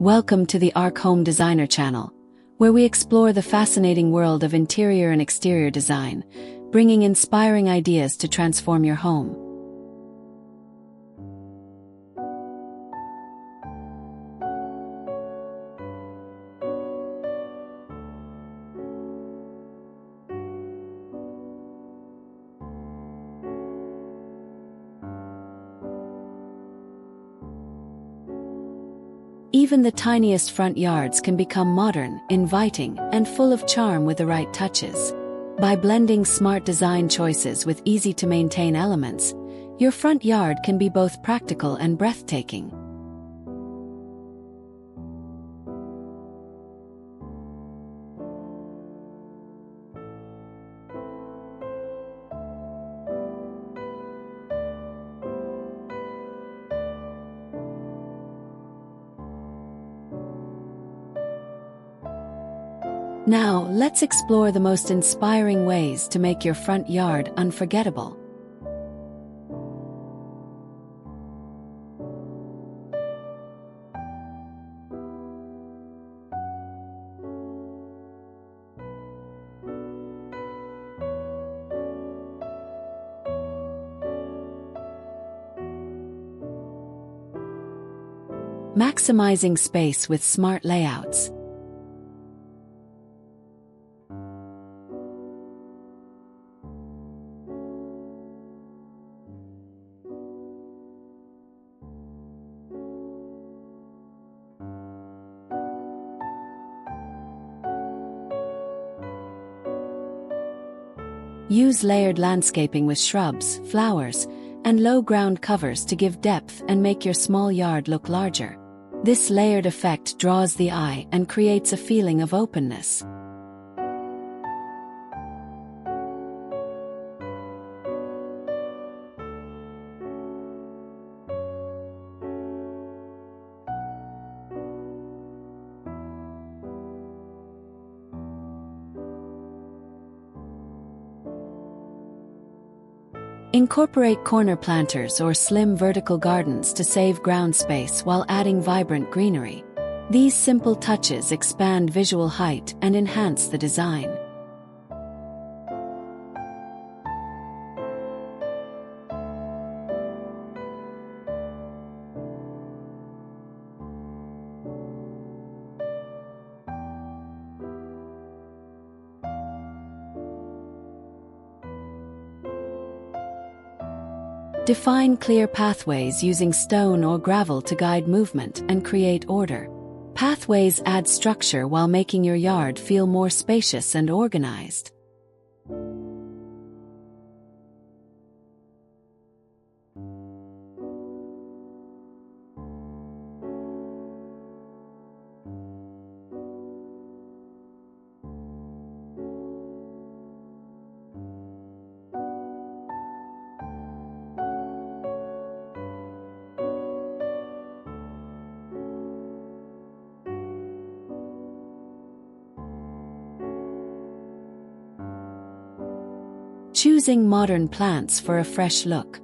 Welcome to the Arc Home Designer channel, where we explore the fascinating world of interior and exterior design, bringing inspiring ideas to transform your home. Even the tiniest front yards can become modern, inviting, and full of charm with the right touches. By blending smart design choices with easy-to-maintain elements, your front yard can be both practical and breathtaking. Now, let's explore the most inspiring ways to make your front yard unforgettable. Maximizing space with smart layouts. Use layered landscaping with shrubs, flowers, and low ground covers to give depth and make your small yard look larger. This layered effect draws the eye and creates a feeling of openness. Incorporate corner planters or slim vertical gardens to save ground space while adding vibrant greenery. These simple touches expand visual height and enhance the design. Define clear pathways using stone or gravel to guide movement and create order. Pathways add structure while making your yard feel more spacious and organized. Choosing modern plants for a fresh look.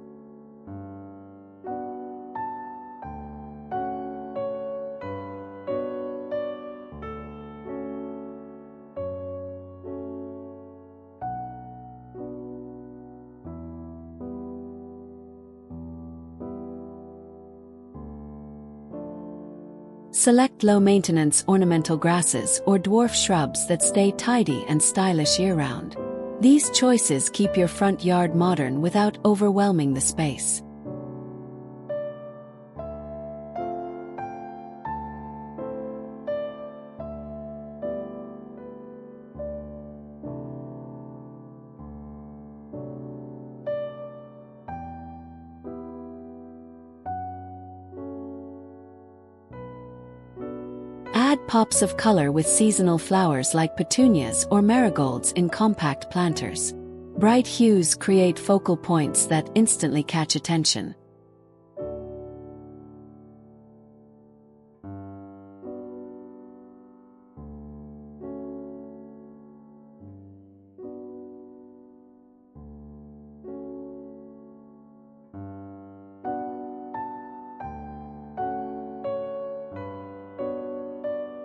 Select low-maintenance ornamental grasses or dwarf shrubs that stay tidy and stylish year-round. These choices keep your front yard modern without overwhelming the space. Add pops of color with seasonal flowers like petunias or marigolds in compact planters. Bright hues create focal points that instantly catch attention.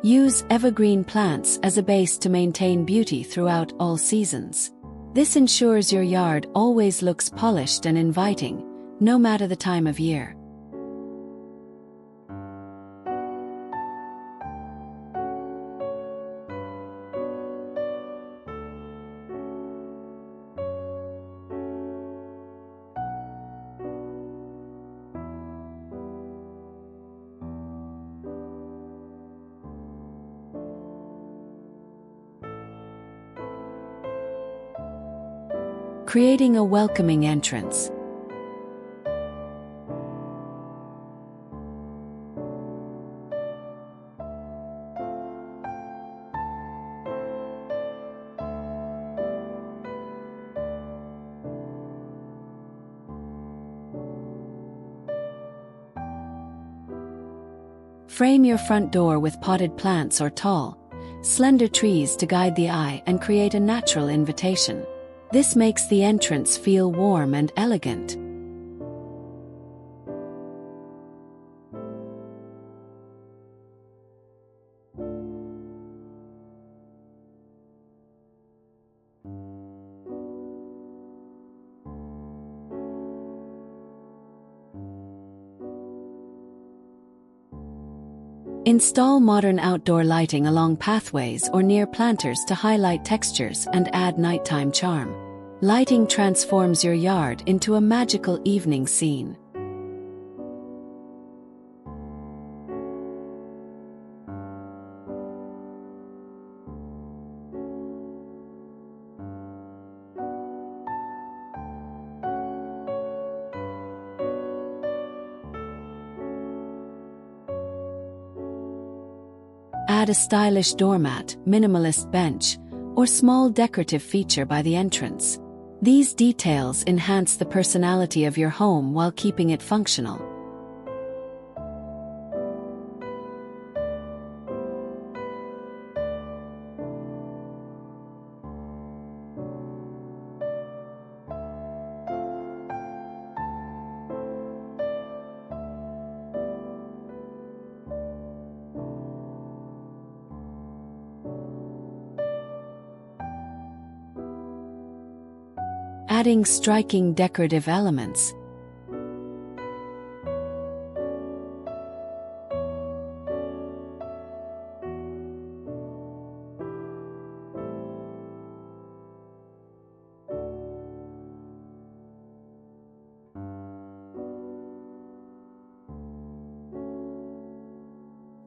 Use evergreen plants as a base to maintain beauty throughout all seasons. This ensures your yard always looks polished and inviting, no matter the time of year. Creating a welcoming entrance. Frame your front door with potted plants or tall, slender trees to guide the eye and create a natural invitation. This makes the entrance feel warm and elegant. Install modern outdoor lighting along pathways or near planters to highlight textures and add nighttime charm. Lighting transforms your yard into a magical evening scene. Add a stylish doormat, minimalist bench, or small decorative feature by the entrance. These details enhance the personality of your home while keeping it functional. Adding striking decorative elements.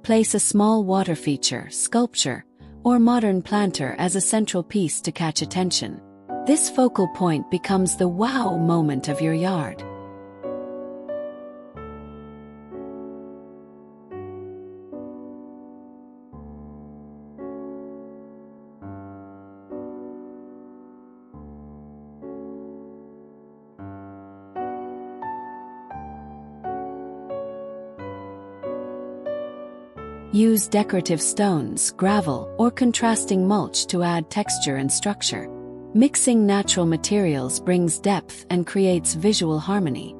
Place a small water feature, sculpture, or modern planter as a central piece to catch attention. This focal point becomes the wow moment of your yard. Use decorative stones, gravel, or contrasting mulch to add texture and structure. Mixing natural materials brings depth and creates visual harmony.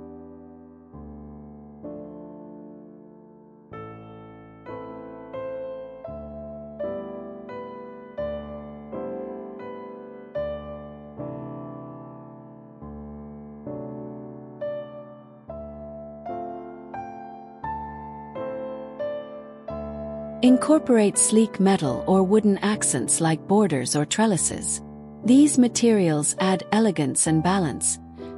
Incorporate sleek metal or wooden accents like borders or trellises. These materials add elegance and balance,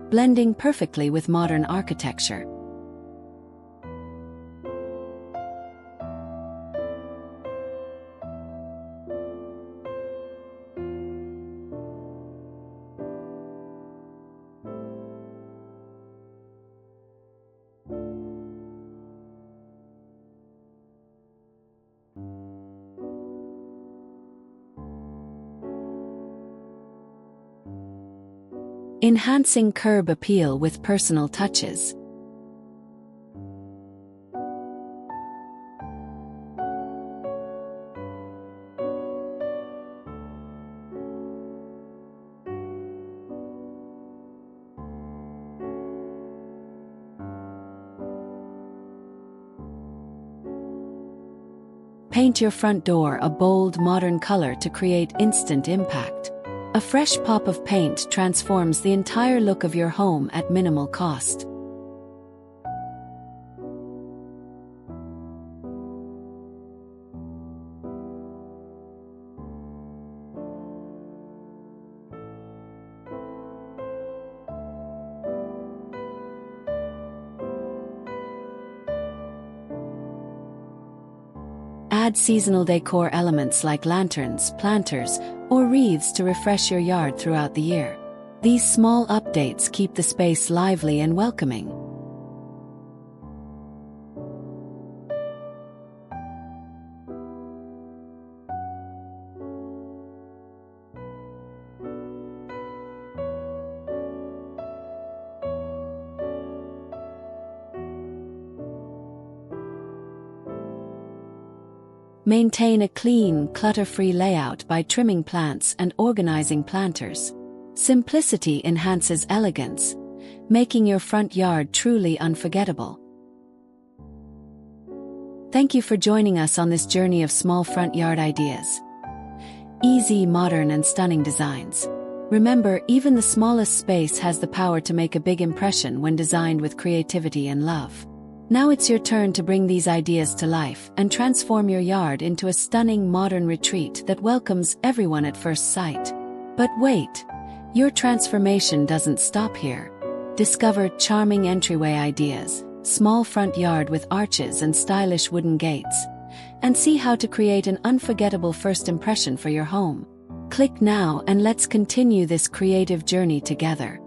blending perfectly with modern architecture. Enhancing curb appeal with personal touches. Paint your front door a bold, modern color to create instant impact. A fresh pop of paint transforms the entire look of your home at minimal cost. Add seasonal decor elements like lanterns, planters, or wreaths to refresh your yard throughout the year. These small updates keep the space lively and welcoming. Maintain a clean, clutter-free layout by trimming plants and organizing planters. Simplicity enhances elegance, making your front yard truly unforgettable. Thank you for joining us on this journey of small front yard ideas. Easy, modern, and stunning designs. Remember, even the smallest space has the power to make a big impression when designed with creativity and love. Now it's your turn to bring these ideas to life and transform your yard into a stunning modern retreat that welcomes everyone at first sight. But wait, your transformation doesn't stop here. Discover charming entryway ideas, small front yard with arches and stylish wooden gates, and see how to create an unforgettable first impression for your home. Click now and let's continue this creative journey together.